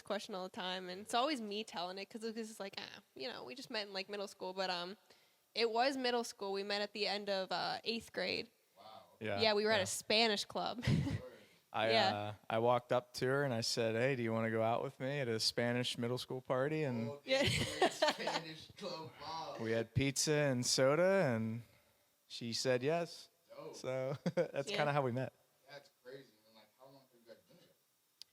question all the time, and it's always me telling it because it's like, we just met in like middle school, but it was middle school. We met at the end of 8th grade. Wow. Yeah, we were at a Spanish club. I walked up to her and I said, "Hey, do you want to go out with me at a Spanish middle school party?" And Spanish club. Wow. we had pizza and soda, and she said yes. Dope. So that's kind of how we met. That's crazy. And like, how long have you guys been together?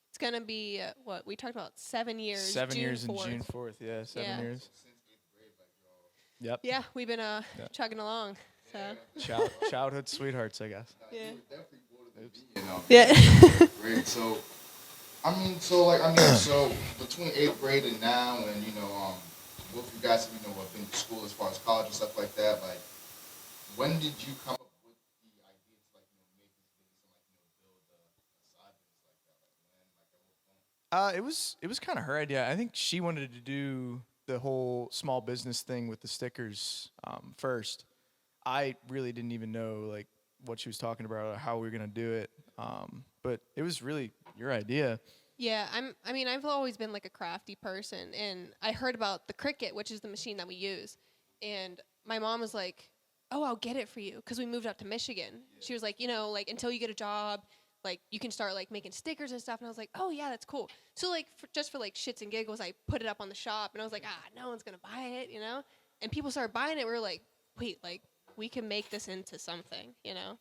It's gonna be what we talked about 7 years. 7 years June 4th. in June 4th. Yeah, 7 years. So since 8th grade, like y'all. Yep. Yeah, we've been chugging along. So. Childhood sweethearts, I guess. You were definitely older than me. Yeah. Great. So, so between 8th grade and now, and both of you guys have been to school as far as college and stuff like that. Like, when did you come up with the idea to make this business and build a side business like that? Like when, at what point? It was kind of her idea. I think she wanted to do the whole small business thing with the stickers first. I really didn't even know like what she was talking about or how we were gonna do it. But it was really your idea. Yeah, I've always been like a crafty person, and I heard about the Cricut, which is the machine that we use, and my mom was like, "Oh, I'll get it for you," because we moved up to Michigan. Yeah. She was like, until you get a job, like you can start like making stickers and stuff. And I was like, "Oh yeah, that's cool." So like just for like shits and giggles, I put it up on the shop, and I was like, no one's gonna buy it, And people started buying it. We were like, wait, like we can make this into something,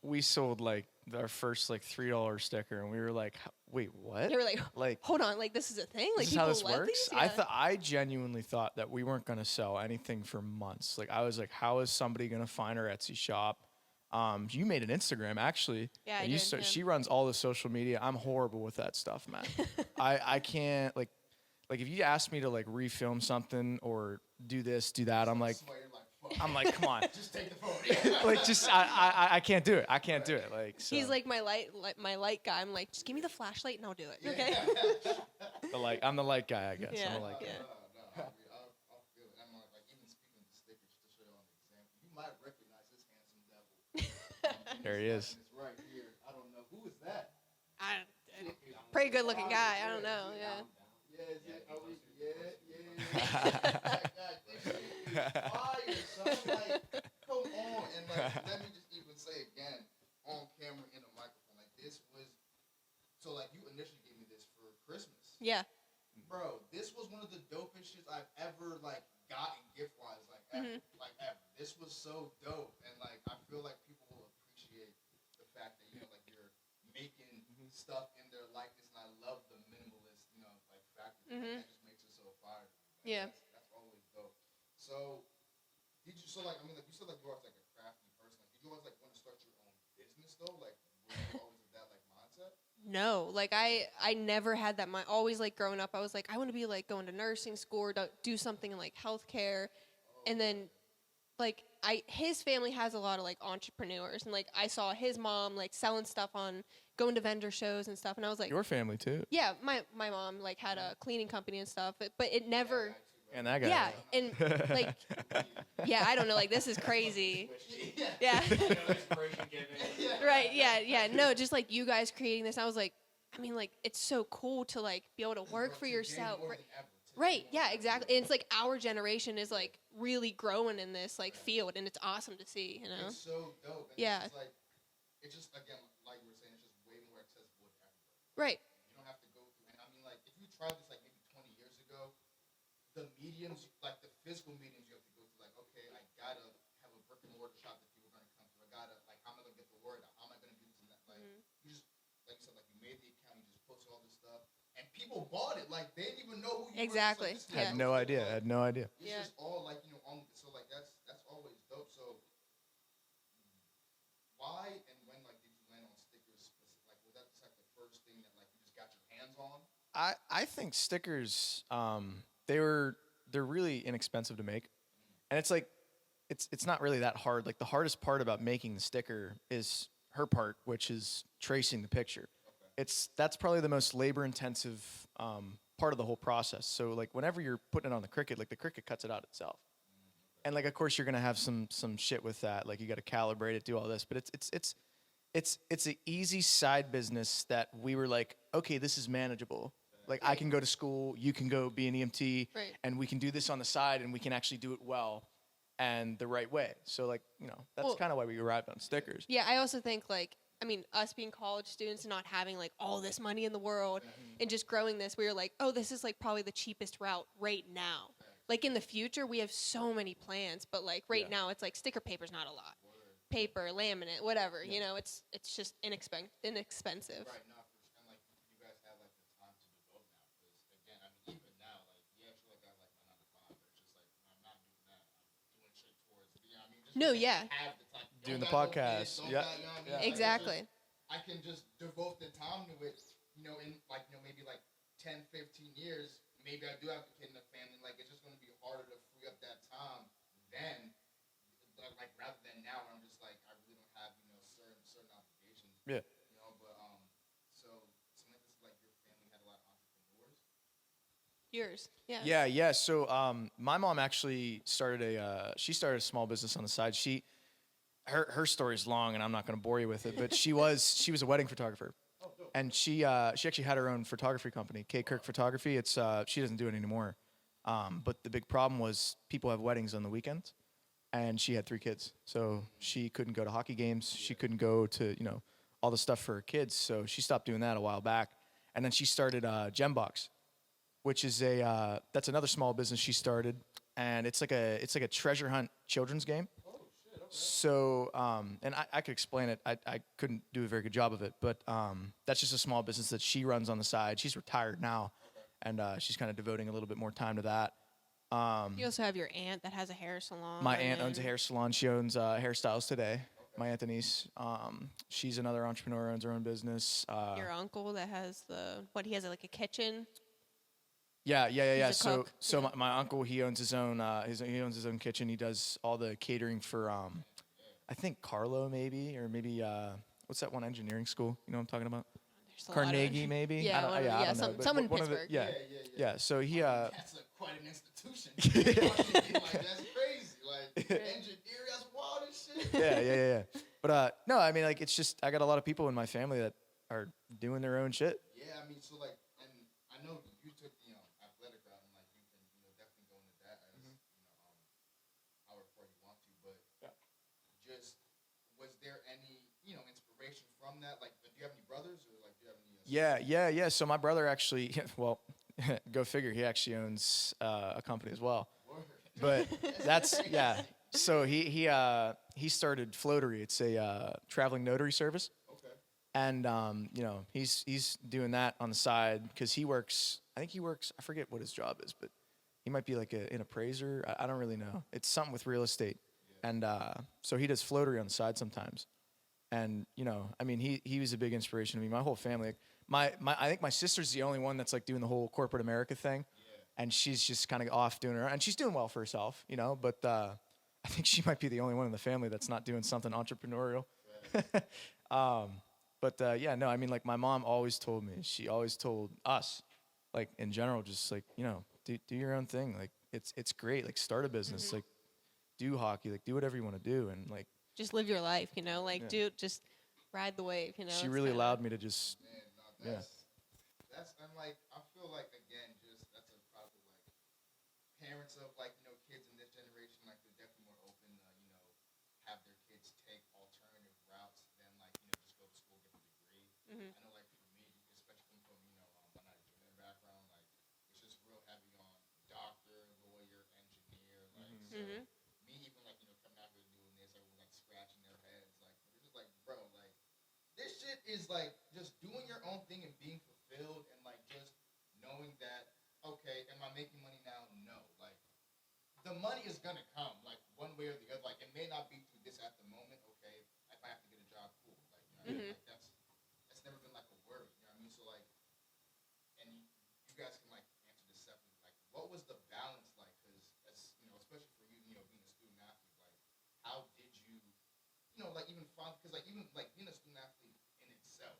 We sold like our first like $3 sticker, and we were like, "Wait, what?" They were like, "Hold on, like this is a thing? Like this is people how this love works?" these?" Yeah. I genuinely thought that we weren't gonna sell anything for months. Like I was like, "How is somebody gonna find our Etsy shop?" You made an Instagram actually. Yeah, I and did. Yeah. She runs all the social media. I'm horrible with that stuff, man. I can't like if you ask me to like refilm something or do this, do that, I'm like, come on. Just take the phone. Like, I can't do it. I can't do it. Like, so. He's like my light guy. I'm like, just give me the flashlight and I'll do it. Okay. I'm the light guy, I guess. Yeah. I'm the light guy. I'll feel it. I'm like even speaking of the stickers, to show you an example, you might recognize this handsome devil. There he is. It's right here. I don't know who is that. Pretty good looking guy. I don't know. Yeah. Fire, son. Like, come on. And like, let me just even say again, on camera in a microphone, like this was, so like you initially gave me this for Christmas. Yeah. Bro, this was one of the dopest shits I've ever like gotten gift wise, like ever. Like ever. This was so dope. And like I feel like people will appreciate the fact that like you're making stuff in their likeness, and I love the minimalist, like factor. That just makes it so fire. Like, yeah. That's always dope. So you said like you are like a crafty person. Like, did you always like want to start your own business though? Like were you always of that like mindset? No, like I never had that mind. Always like growing up, I was like, I want to be like going to nursing school or do something in like healthcare, and then like his family has a lot of like entrepreneurs, and like I saw his mom like selling stuff on going to vendor shows and stuff, and I was like, Your family too. yeah, my mom like had a cleaning company and stuff, but it never. And that guy. Yeah, and like, yeah, I don't know, like this is crazy. Yeah. Right. Yeah. No, just like you guys creating this, I was like, like it's so cool to like be able to work for yourself. Right. Yeah. Exactly. And it's like our generation is like really growing in this like field, and it's awesome to see. It's so dope. And yeah. It's just again like you were saying, it's just way more accessible to everybody. Right. You don't have to go through. And like if you tried this like maybe 20 years ago, the mediums, like the physical mediums, you have to go through. Like, okay, I gotta have a brick and mortar shop that people are gonna come to. I gotta like, how am I gonna get the word out? How am I gonna do this and that? Like, you just like you said, like you made the account, you just posted all this stuff, and people bought it. Like they didn't even know who you exactly. were. Like, had no idea. It's just all like on. So like that's always dope. So why and when like did you land on stickers? Like was that just like the first thing that like you just got your hands on? I think stickers, they're really inexpensive to make, and it's like, it's not really that hard. Like the hardest part about making the sticker is her part, which is tracing the picture. Okay. That's probably the most labor intensive part of the whole process. So like whenever you're putting it on the Cricut, like the Cricut cuts it out itself, and like of course you're gonna have some shit with that. Like you got to calibrate it, do all this, but it's an easy side business that we were like, okay, this is manageable. Like I can go to school, you can go be an EMT, Right. and we can do this on the side, and we can actually do it well and the right way. So like, that's Well- kind of why we arrived on stickers. Yeah, I also think like, I mean, us being college students and not having like all this money in the world and just growing this, we were like, oh, this is like probably the cheapest route right now. Like in the future, we have so many plans, but like right Yeah. now, it's like sticker paper's not a lot. Paper, laminate, whatever. Yeah. You know, it's just inexpensive. Right now, and like you guys have like the time to devote now, because again, I mean, even now, like yeah, sure, like I have like my 9 to 5, but it's just like I'm not doing that. I'm doing shit towards, you know what I mean? Just No, because yeah. I have the time. Doing Don't the got no kids, podcast. don't Yeah. got, you know what I mean? Yeah. Like, it's Exactly. just- I can just devote the time to it, in like, maybe like 10, 15 years, maybe I do have a kid in the family, like it's just going to be harder to free up that time then, like rather than now where I'm just like, I really don't have, certain obligations. Yeah. But so something like this, like your family had a lot of entrepreneurs. Yours. Yeah. Yeah. So my mom actually she started a small business on the side. Her story is long, and I'm not going to bore you with it. But she was a wedding photographer, and she actually had her own photography company, K Kirk Photography. It's she doesn't do it anymore, but the big problem was people have weddings on the weekends, and she had 3 kids, so she couldn't go to hockey games. She couldn't go to all the stuff for her kids, so she stopped doing that a while back, and then she started Gembox, which is that's another small business she started, and it's like a treasure hunt children's game. So, and I could explain it. I couldn't do a very good job of it, but that's just a small business that she runs on the side. She's retired now, and she's kind of devoting a little bit more time to that. You also have your aunt that has a hair salon. My aunt owns a hair salon. She owns Hairstyles Today. My aunt Denise. She's another entrepreneur, owns her own business. Your uncle that has he has like a kitchen. Yeah. He's a So, cook, so yeah. my uncle, he owns his own kitchen. He does all the catering for I think Carlo maybe what's that one engineering school? You know what I'm talking about? There's a lot of- Carnegie maybe. Yeah, I don't know. But someone in one of the- Pittsburgh. yeah. So he That's quite an institution. Like that's crazy. Like engineer, that's wild as shit. yeah. But no, I mean like it's just I got a lot of people in my family that are doing their own shit. Yeah, I mean, so like, and I know you took the athletic route, and like you can definitely go into that as however far you want to. But just was there any inspiration from that? Like, do you have any brothers, or like do you have any? Yeah. So my brother actually, well, go figure, he actually owns a company as well. Word. But that's yeah. So he started Floatery. It's a traveling notary service. Okay. And he's doing that on the side because he works. I think he works. I forget what his job is, but he might be like an appraiser. I don't really know. It's something with real estate, and so he does Floatery on the side sometimes. And I mean, he was a big inspiration to me. My whole family. My I think my sister's the only one that's like doing the whole corporate America thing, and she's just kind of off doing her, and she's doing well for herself, But I think she might be the only one in the family that's not doing something entrepreneurial. But yeah, no, I mean, like my mom always told me, she always told us, like in general, just like do your own thing. Like it's great. Like start a business. Like do hockey. Like do whatever you want to do. And like Just live your life, like just ride the wave, she it's really kinda- allowed me to just Man, no, that's and like I feel like again, just that's a probably like parents of like kids in this generation, like they're definitely more open to have their kids take alternative routes than like just go to school, get a degree. Mhm. I know like for me, especially coming from I'm not a junior background, like it's just real heavy on doctor, lawyer, engineer, like so Mhm. me even like coming out here doing this, everyone's like scratching their heads, like they're just like bro, like this shit is like just doing your own thing and being fulfilled and like just knowing that okay, am I making money now? No, like the money is gonna come like one way or the other. Like it may not be through this at the moment. Okay, if I have to get a job, cool. Like what I mean? Like that's never been like a worry. You know what I mean? So like, and you guys can like answer this separately. Like, what was the balance like? Because especially for you, being a student athlete, like how did you, like even find because like even like being a student athlete in itself,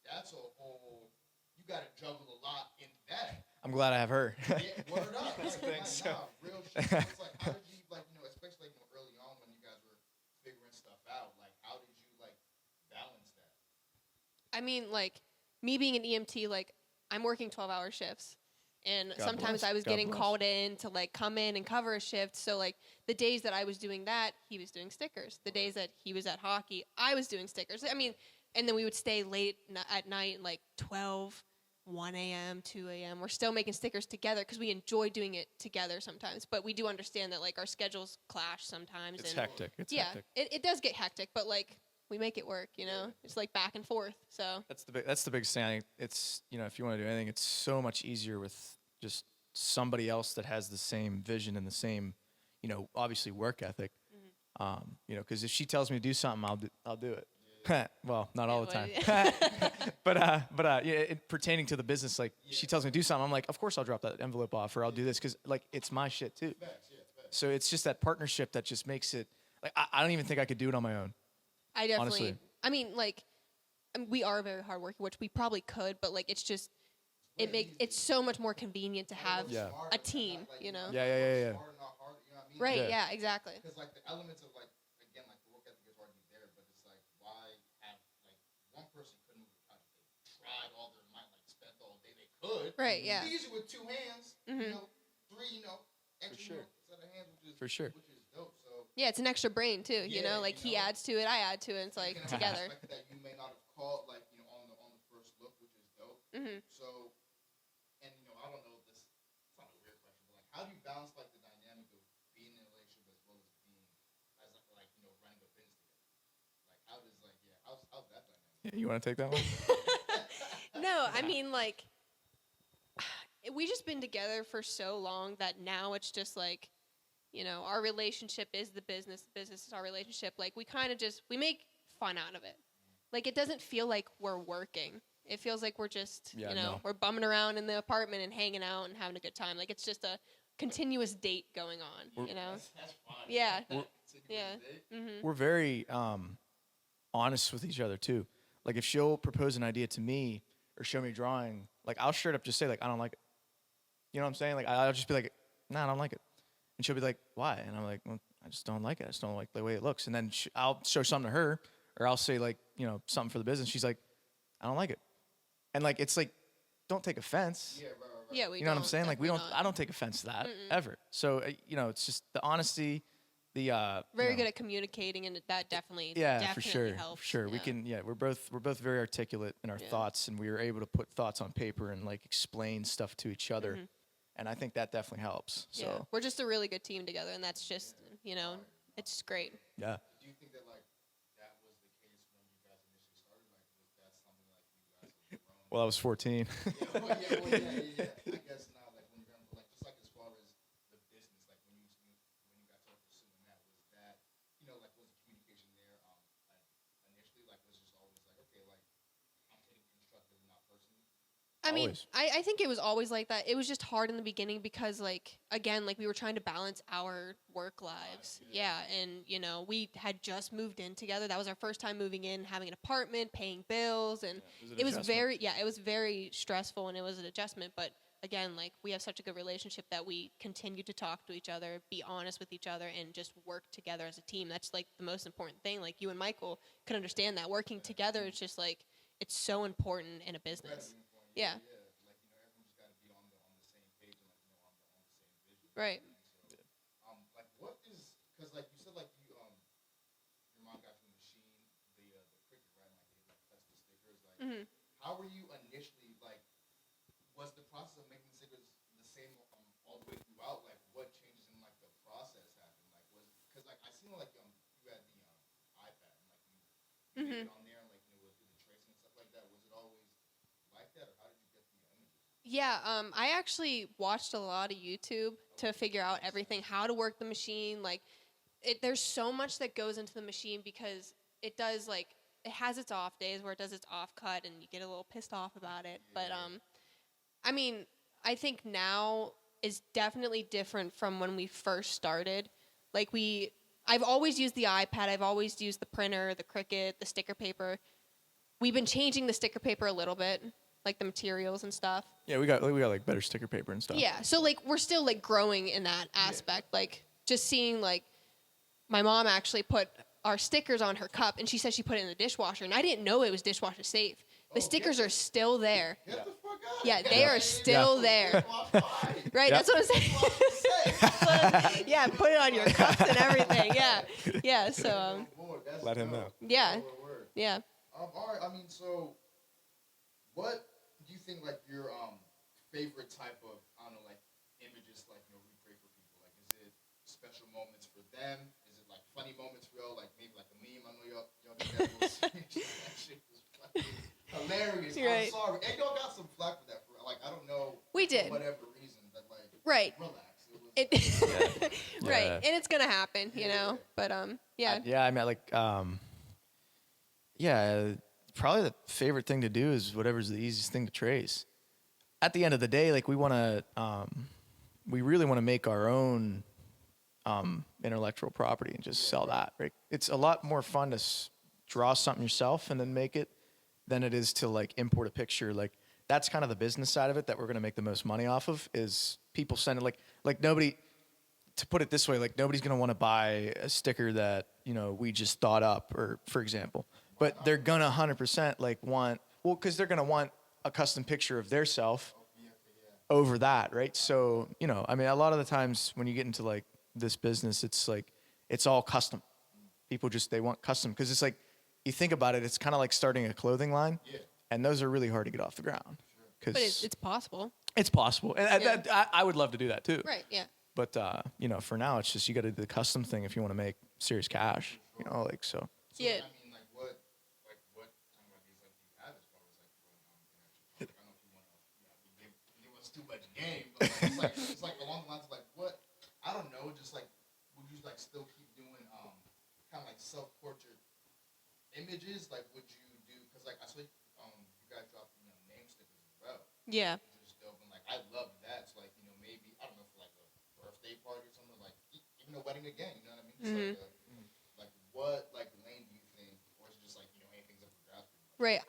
that's a whole. You got to juggle a lot in that. I'm glad I have her. Yeah, word up. Thanks. Nah, real shit. So it's like, how did you, like, especially like, early on when you guys were figuring stuff out, like, how did you, like, balance that? I mean, like me being an EMT, like I'm working 12-hour shifts. And God sometimes bless. I was God getting bless. called in to like come in and cover a shift. So like the days that I was doing that, he was doing stickers. The days that he was at hockey, I was doing stickers. I mean, and then we would stay late at night, like 12, 1 a.m., 2 a.m. We're still making stickers together because we enjoy doing it together sometimes. But we do understand that like our schedules clash sometimes. It's and hectic. It's yeah, hectic. it does get hectic, but like we make it work, you know? It's like back and forth. So That's the big thing. It's, you know, if you want to do anything, it's so much easier with just somebody else that has the same vision and the same, you know, obviously work ethic. You know, because if she tells me to do something, I'll do it. Well, not all the time. but yeah, pertaining to the business, like she tells me to do something, I'm like, of course I'll drop that envelope off, or I'll do this because like it's my shit too. So it's just that partnership that just makes it like I don't even think I could do it on my own. I definitely, honestly. I mean, like, we are very hardworking, which we probably could, but like, it's just, it's so much more convenient to have Yeah. a team, you know? Yeah. Smarter, not harder, you know what I mean? Right, Yeah. yeah, exactly. Because like the elements of like again like the work ethic is already there, but it's like why have like one person couldn't move the project? They tried all their might, like spent all day they could. Right, yeah. Easy with two hands, you know, three, you know, extra sure. set of hands, which is For sure. which is dope. So Yeah, it's an extra brain too, you Yeah, know? Like, you he know. adds to it, I add to it, it's like, you can have together. perspective that you may not have caught like you know on the first look, which is dope. So, and you know I don't know this. It's not a weird question, but like how do you balance like the dynamic of being in a relationship as well as being as like you know running a business together? Like how does like yeah how's that dynamic? Yeah, you want to take that one? No, I mean, like, we just been together for so long that now it's just like, you know, our relationship is the business is our relationship. Like, we kind of just, we make fun out of it. Like, it doesn't feel like we're working. It feels like we're just, Yeah, you know, no. we're bumming around in the apartment and hanging out and having a good time. Like, it's just a continuous date going on, you know? That's fine. Yeah. Continuous Yeah. date. We're very honest with each other too. Like if she'll propose an idea to me or show me a drawing, like I'll straight up just say like I don't like it. You know what I'm saying? Like I'll just be like, nah, I don't like it. And she'll be like, why? And I'm like, well, I just don't like it. I just don't like the way it looks. And then I'll show something to her, or I'll say like, you know, something for the business. She's like, I don't like it. And like it's like, don't take offense. Yeah, right. Yeah, we You know what I'm don't, saying? Like definitely not. I don't take offense to that ever. So you know, it's just the honesty, the Very you know, good at communicating, and that definitely yeah, definitely for sure, helps. for sure. Yeah. We can, yeah, we're both very articulate in our Yeah. thoughts, and we are able to put thoughts on paper and like explain stuff to each other, and I think that definitely helps. Yeah, So we're just a really good team together, and that's just, you know, it's great. yeah. Do you think that like that was the case when you guys initially started? Like was that something like you guys have grown? Well, I was 14. Yeah. I guess now, like when you're like just like as far as the business, like when you got started pursuing that, was that you know like was the communication there like initially like was it just always like okay like I'm taking constructive and not personally? I mean, Always. I think it was always like that. It was just hard in the beginning because, like, again, like we were trying to balance our work lives. Yeah, and you know, we had just moved in together. That was our first time moving in, having an apartment, paying bills, and it was an adjustment. it was very stressful, and it was an adjustment. But again, like we have such a good relationship that we continue to talk to each other, be honest with each other, and just work together as a team. That's like the most important thing. Like you and Michael could understand that working together is just like it's so important in a business. Yeah. Like you know everyone just got to be on the same page and like you know on the same vision. Right. So, like what is because like you said like you your mom got you a machine the Cricut right like they like custom stickers like how were you initially like was the process of making stickers the same all the way throughout like what changes in like the process happened like was because like I seen like you had the iPad and like you made it on there and like you know with the tracing and stuff like that was it always like that or how did you get the images? Yeah, I actually watched a lot of YouTube to figure out everything, how to work the machine. Like, there's so much that goes into the machine because it does like it has its off days where it does its off cut and you get a little pissed off about it. But I mean, I think now is definitely different from when we first started. Like I've always used the iPad, I've always used the printer, the Cricut, the sticker paper. We've been changing the sticker paper a little bit, like the materials and stuff. Yeah, we got like better sticker paper and stuff. Yeah, so like we're still like growing in that aspect. Like just seeing like my mom actually put our stickers on her cup and she said she put it in the dishwasher and I didn't know it was dishwasher safe. The stickers are still there. Get the fuck out. Yeah, they are still there. Right, Yep. that's what I'm saying. Yeah, put it on your cups and everything. Yeah. So Let him know. yeah, yeah. All right. I mean, so what do you think like your favorite type of like images like we create for people? Like, is it special moments for them? Is it like funny moments for y'all? Like maybe like a meme. I know y'all did that. That shit was fucking hilarious. Right. I'm sorry, and y'all got some flack for that. Like I don't know. We did. For whatever reason, but like Right. relax. It was, Right, Yeah. and it's gonna happen, you know. But yeah. Yeah, I mean, like, probably the favorite thing to do is whatever's the easiest thing to trace. At the end of the day, like, we really want to make our own intellectual property and just sell that. Right? It's a lot more fun to draw something yourself and then make it than it is to like import a picture. Like, that's kind of the business side of it that we're going to make the most money off of is people sending like nobody. To put it this way, like nobody's gonna want to buy a sticker that we just thought up, or for example, but they're gonna 100% like because they're gonna want a custom picture of their self over that, right? So I mean, a lot of the times when you get into like this business, it's like it's all custom. People they want custom because it's like you think about it, it's kind of like starting a clothing line, and those are really hard to get off the ground. But it's possible. It's possible, and Yeah. I would love to do that too. Right. Yeah. But for now, it's just you got to do the custom thing if you want to make serious cash. Like so. Yeah. I mean, like what kind of ideas like do you have as far as like I don't know if you want to give us too much game, but it's like along the lines of like what I don't know, just like would you like still keep doing kind of like self-portrait images? Like would you do because like I saw you guys dropped name stickers as well. Yeah. Which is dope and like I love that. So like maybe I don't know for like a birthday party or something like even a wedding again. You know what I mean? Just like what like lane do you think, or is it just like anything's up for grabs? Right.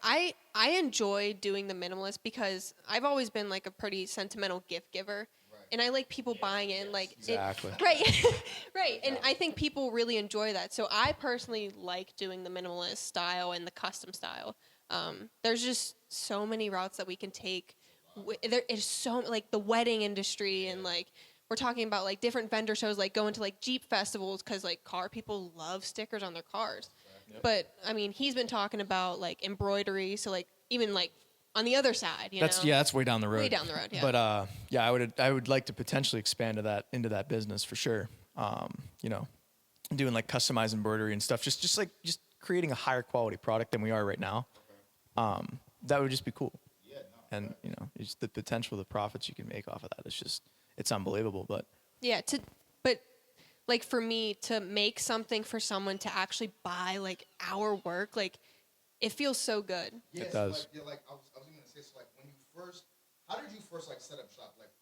I enjoy doing the minimalist because I've always been like a pretty sentimental gift giver. Right. And I like people buying in like Exactly. right. Right. And I think people really enjoy that. So I personally like doing the minimalist style and the custom style. There's just so many routes that we can take. There is so like the wedding industry and like we're talking about like different vendor shows, like going to like Jeep festivals because like car people love stickers on their cars. Yep. But I mean, he's been talking about like embroidery, so like even like on the other side, that's way down the road. Way down the road, yeah. But I would like to potentially expand into that business for sure. Doing like customized embroidery and stuff, just creating a higher quality product than we are right now. That would just be cool. Yeah, no, and just the potential, the profits you can make off of that. It's unbelievable. But yeah, but like for me to make something for someone to actually buy like our work, like it feels so good. Yeah, it does. Like I was going to say, so like when you first, how did you first like set up shop? Like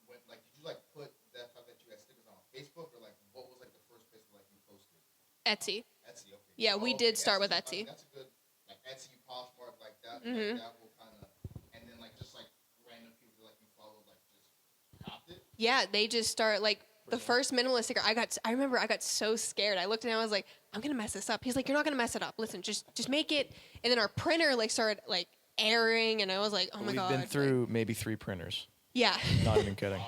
when like did you like put that fact that you had stickers on Facebook, or like what was like the first place where like you posted? Etsy. Etsy, okay. Yeah, we did start with Etsy. That's a good like Etsy Poshmark like that. Like that will kind of, and then like just like random people like you followed like just copped it. Yeah, they just start like the first minimalist sticker. I remember I got so scared. I looked at him, I was like, I'm gonna mess this up. He's like, you're not gonna mess it up. Listen, just make it. And then our printer like started like airing, and I was like, oh my god. We've been through maybe 3 printers. Yeah. Not even kidding.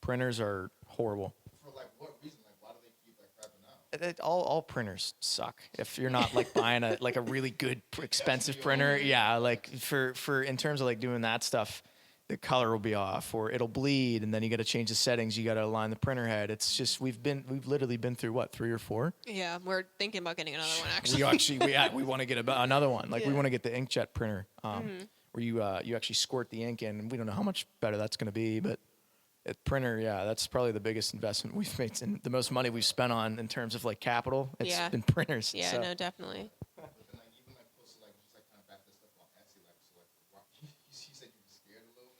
Printers are horrible. For like what reason? Like why do they keep like crapping out? All printers suck. If you're not like buying a really good expensive printer, yeah, like for in terms of like doing that stuff, the color will be off or it'll bleed, and then you got to change the settings. You got to align the printer head. It's just we've literally been through what 3 or 4. Yeah, we're thinking about getting another one actually. we want to get another one. Like we want to get the inkjet printer, where you actually squirt the ink in. And we don't know how much better that's going to be, but printer, yeah, that's probably the biggest investment we've made and the most money we've spent on in terms of like capital. It's been printers. Yeah, so. no, definitely. But then like even like posted like just like kind of back this stuff on Etsy, like so like you said you were scared a little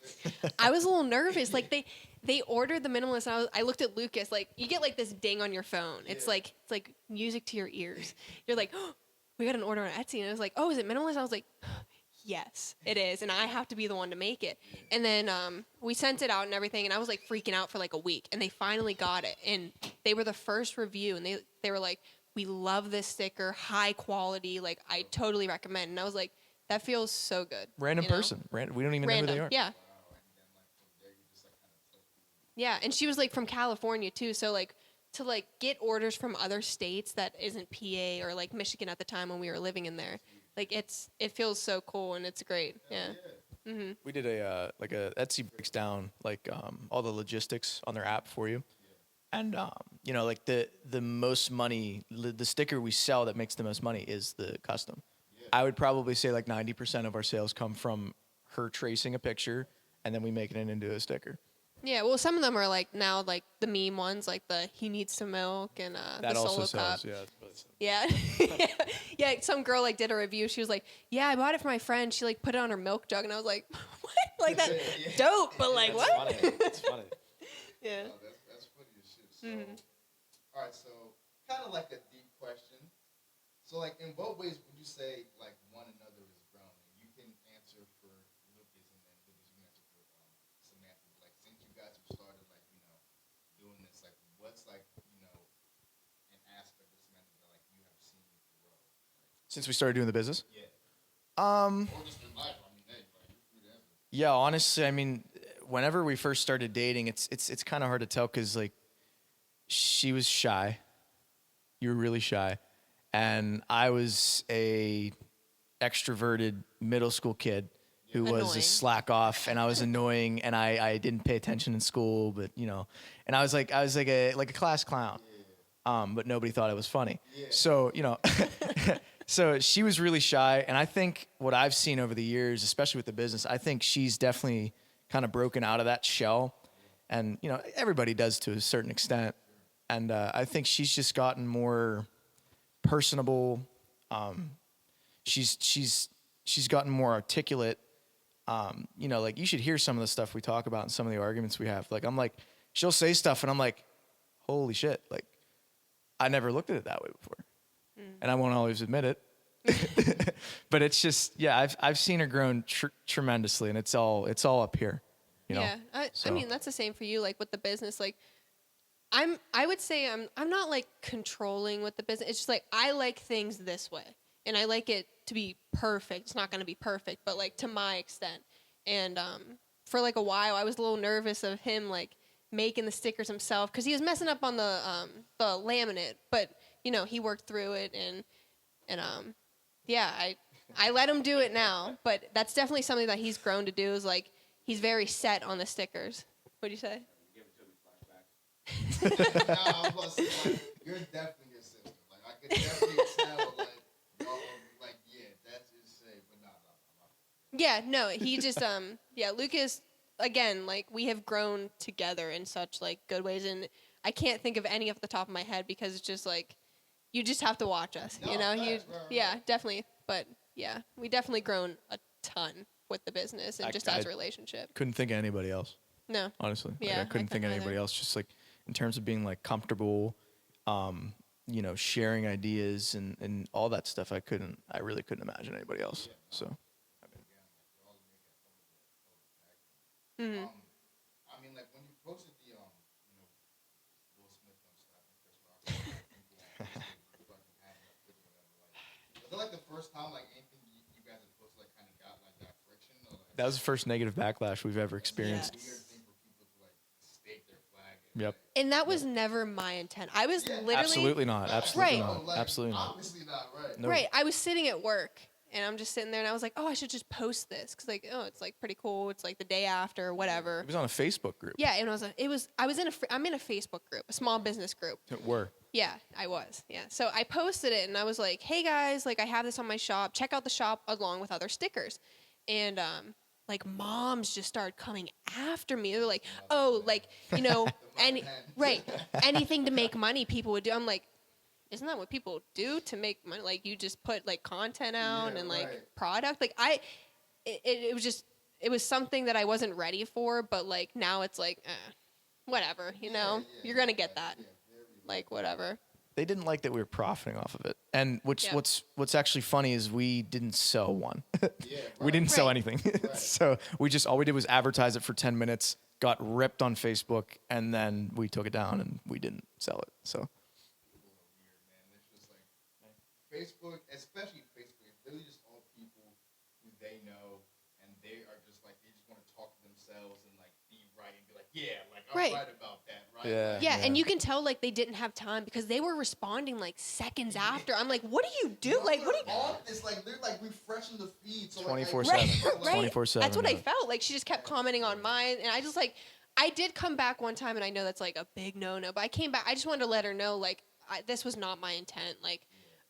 bit. I was a little nervous. Like they ordered the minimalist, and I looked at Lucas. Like you get like this ding on your phone. It's like music to your ears. You're like, oh, we got an order on Etsy, and I was like, oh, is it minimalist? I was like, yes, it is, and I have to be the one to make it. And then we sent it out and everything, and I was like freaking out for like a week, and they finally got it, and they were the first review, and they were like, we love this sticker, high quality, like I totally recommend. And I was like, That feels so good. Random you know? person. We don't even know who they are. Yeah. Yeah, and she was like from California too, so like to like get orders from other states that isn't PA or like Michigan at the time when we were living in there. Like it feels so cool and it's great. Yeah. We did a Etsy breaks down like all the logistics on their app for you, and you know, like the most money, the sticker we sell that makes the most money is the custom. I would probably say like 90% of our sales come from her tracing a picture and then we making it into a sticker. Yeah, well, some of them are like now like the meme ones, like the he needs some milk and That the also solo cup. sells, yeah. Yeah, yeah. Some girl like did a review. She was like, "Yeah, I bought it for my friend. She like put it on her milk jug," and I was like, "What? Like that's dope, but like It's what?" funny. It's funny. Yeah. No, that's funny as shit. So, all right, so kind of like a deep question. So, like, in what ways would you say like one another is grown? And you can answer for Lucas, and then Lucas, you can answer for Samantha. Like, since you guys have started, like, you know, doing this, like, what's like, you know, an aspect of Samantha that like you have seen grow? Like, Since we started doing the business? yeah. Or just in life. I mean, hey, like, you're free to answer. Yeah, honestly, I mean, whenever we first started dating, it's kind of hard to tell because like she was shy, you were really shy, and I was a extroverted middle school kid who was a Annoying. slack off, and I was annoying, and I didn't pay attention in school, but you know, and I was like a class clown, but nobody thought I was funny. So you know. So she was really shy, and I think what I've seen over the years, especially with the business, I think she's definitely kind of broken out of that shell, and you know everybody does to a certain extent, and I think she's just gotten more personable. She's gotten more articulate. You know, like you should hear some of the stuff we talk about and some of the arguments we have. Like I'm like, she'll say stuff, and I'm like, holy shit! Like I never looked at it that way before. And I won't always admit it, but it's just I've seen her grown tremendously, and it's all up here, you know. Yeah, I mean that's the same for you. Like with the business, like I would say I'm not like controlling with the business. It's just like I like things this way, and I like it to be perfect. It's not going to be perfect, but like to my extent. And for like a while, I was a little nervous of him like making the stickers himself because he was messing up on the laminate, but you know he worked through it and yeah, I let him do it now, but that's definitely something that he's grown to do. Is like he's very set on the stickers. What do you say? No, I was about to say, like, you're definitely your sister. Like, I could definitely tell, like, y'all, like, yeah, that's insane, but nah. Yeah, no, he just yeah, Lucas again, like we have grown together in such like good ways, and I can't think of any off the top of my head because it's just like you just have to watch us, No, you know. facts, You right. yeah, definitely, but yeah, we definitely grown a ton with the business and just as a relationship. Couldn't think of anybody else, No, honestly. Like, Yeah, I couldn't think of couldn't anybody either. else. Just like in terms of being like comfortable, you know, sharing ideas and all that stuff. I really couldn't imagine anybody else. So. Mm-hmm. I mean, like, when you posted the, you know, Will Smith stuff and Chris Rock, people on Facebook fucking having a fit or whatever, like, was it, like, the first time, like, anything you guys had posted, like, kind of got, like, that friction? Or, like, That was the first negative backlash we've ever experienced. weird thing for people to, like, stake their flag in, Yep. like, And that was never my intent. I was literally Absolutely not. Absolutely Right. not. like, Absolutely not. obviously not, right? No. Right. I was sitting at work and I'm just sitting there and I was like, oh, I should just post this because like, oh, it's like pretty cool. It's like the day after, whatever. It was on a Facebook group. Yeah, and I'm in a Facebook group, a small business group. Were. Yeah, I was. Yeah. So I posted it and I was like, hey guys, like I have this on my shop. Check out the shop along with other stickers. And like moms just started coming after me. They're like, oh, like, you know, anything to make money people would do. I'm like, isn't that what people do to make money? Like you just put like content out Yeah, and like right. product. Like it was something that I wasn't ready for, but like now it's like, whatever, you know, you're going to get that. Like whatever. They didn't like that we were profiting off of it. And Yeah. what's actually funny is we didn't sell one. Yeah, We didn't sell Right. anything. So all we did was advertise it for 10 minutes, got ripped on Facebook, and then we took it down and we didn't sell it. So People are weird, man. It's just like Facebook, especially Facebook, it's really just all people who they know, and they are just like they just want to talk to themselves and like be right and be like, yeah, like I'm Right. right about that, right? Yeah. Like, Yeah, and you can tell like they didn't have time because they were responding like seconds after. I'm like, what do you do? Like, what do you? on? It's like they're like refreshing the feed. So 24/7. Right. 24/7, That's what I yeah. felt. Like she just kept commenting on mine, and I just like, I did come back one time, and I know that's like a big no-no, but I came back. I just wanted to let her know like this was not my intent. Like,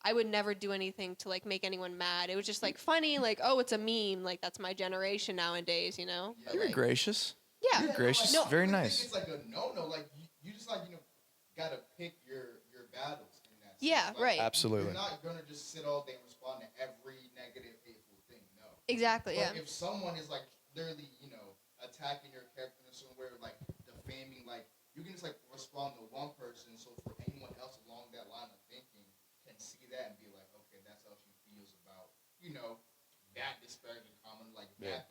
I would never do anything to like make anyone mad. It was just like funny, like oh, it's a meme. Like that's my generation nowadays, you know. But, You were like, gracious. yeah. Yeah, Gracious, like, very I really nice. think it's like a no. Like you just like gotta pick your battles in that. Sense. Yeah, Like, right. Absolutely. You're not gonna just sit all day and respond to every negative, hateful thing. No. Exactly. But Yeah. if someone is like literally, attacking your character in some way, like defaming, like you can just like respond to one person. So for anyone else along that line of thinking, can see that and be like, okay, that's how she feels about, that disparaging comment, like that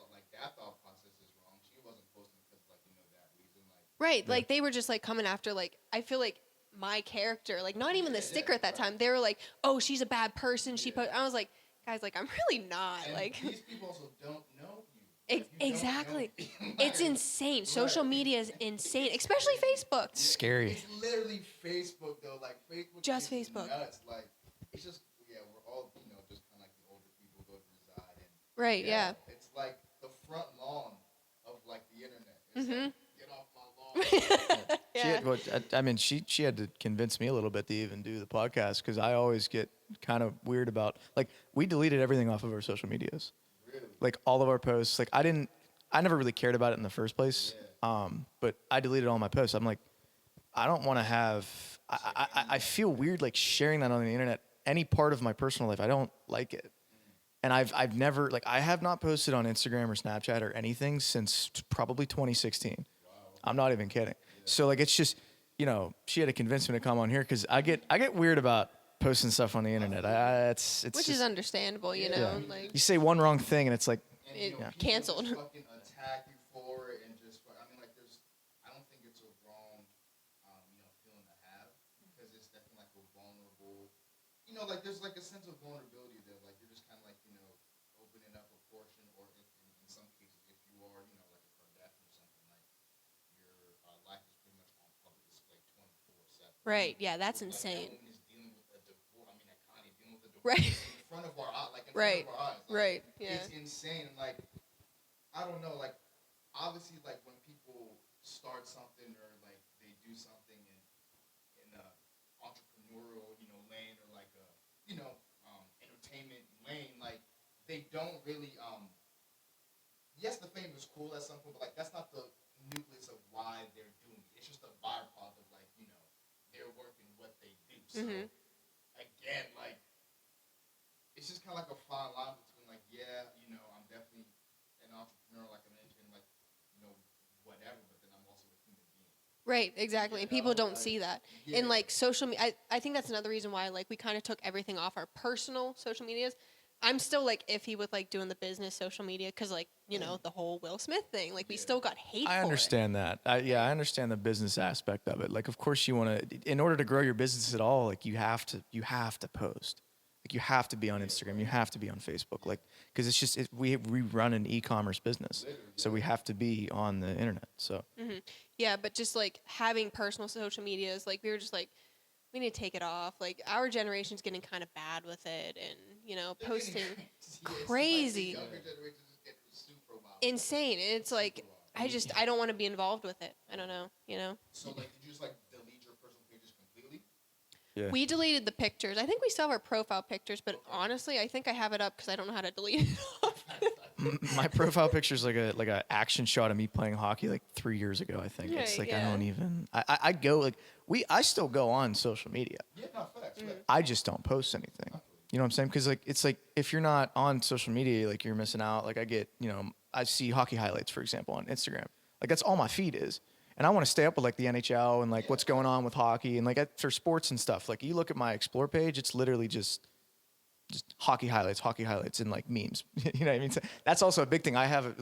thought process is wrong. She wasn't posting because like that reason, like. Right. Yeah. Like they were just like coming after like I feel like my character, like not even the sticker at that time. They were like, "Oh, she's a bad person." I was like, "Guys, like I'm really not." And like these people also don't know you. Like, you don't exactly. know It's Like, insane. Social Right. media is insane, especially Facebook. It's scary. It's literally Facebook though. Like Facebook. Just is Facebook. Nuts. Like it's just we're all just kind of like the older people go to reside and. Right. Yeah. It's like the front lawn of like the internet. It's Mhm. like, get off my lawn. She Yeah. had, well, I mean, she had to convince me a little bit to even do the podcast because I always get kind of weird about like we deleted everything off of our social medias, Really? like all of our posts. Like I never really cared about it in the first place. But I deleted all my posts. I'm like, I don't want to have. I feel weird like sharing that on the internet. Any part of my personal life, I don't like it. And I've never like I have not posted on Instagram or Snapchat or anything since probably 2016. I'm not even kidding. So like it's just, she had to convince me to come on here because I get weird about posting stuff on the internet. It's Which just, is understandable, you know. yeah. Like You say one wrong thing and it's like, And, It- people canceled. just fucking attack you for it and just. I mean, like, I don't think it's a wrong, feeling to have because it's definitely like a vulnerable. Like there's like a sense of vulnerability there. Like you're just kind of like opening up a portion, or if in some cases, if you are like a Kardashian or something, like your life is pretty much on public display 24/7. right, yeah, that's Like, insane. that woman is dealing with a divorce. I mean, that Kanye dealing with a divorce Right. in front of our eyes, like in Right. front of our eyes. Like, Right. Yeah. It's insane. Like, I don't know. Like, obviously, like when people start something or like they do something in a entrepreneurial, lane or like a, entertainment lane, like they don't really. Yes, the fame is cool at some point, but like that's not the nucleus of why they're doing it. It's just a byproduct of like their work and what they do. So Mhm. again, like it's just kind of like a fine line between like I'm definitely an entrepreneur, like I'm an engineer, like whatever, but then I'm also a human being. Right, exactly. And people don't see that. Yeah. And like social media, I think that's another reason why like we kind of took everything off our personal social medias. I'm still like iffy with like doing the business social media because like the whole Will Smith thing. Like we still got hate. I for understand that. I understand the business aspect of it. Like, of course, you want to, in order to grow your business at all, like you have to post. Like you have to be on Instagram. You have to be on Facebook. Like, because it's just we run an e-commerce business, so we have to be on the internet. So it. Yeah, but just like having personal social medias, like we were just like we need to take it off. Like our generation's getting kind of bad with it, and They're posting getting it's like crazy. the younger generation is getting super wild. insane. And it's like I don't want to be involved with it. I don't know. So like, did you just like delete your personal pages completely? yeah. We deleted the pictures. I think we still have our profile pictures, but honestly, I think I have it up because I don't know how to delete it off. My profile picture is like a action shot of me playing hockey like 3 years ago. I think it's Right, like I yeah. don't even. I go like I still go on social media. Yeah, not facts. Facts. I just don't post anything. You know what I'm saying? Because like it's like if you're not on social media, like you're missing out. Like I get I see hockey highlights, for example, on Instagram. Like that's all my feed is. And I want to stay up with like the NHL and like what's going on with hockey and like for sports and stuff. Like you look at my explore page, it's literally just hockey highlights and like memes. You know what I mean? So that's also a big thing. I have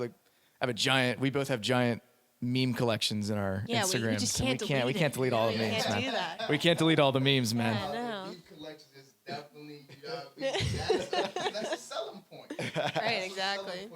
a giant. We both have giant meme collections in our Yeah, Instagrams. we just and can't we delete can't it. delete all the We memes, can't man. do that. We can't delete all the memes, man. I know. The collection is definitely that's a selling point. Right, exactly.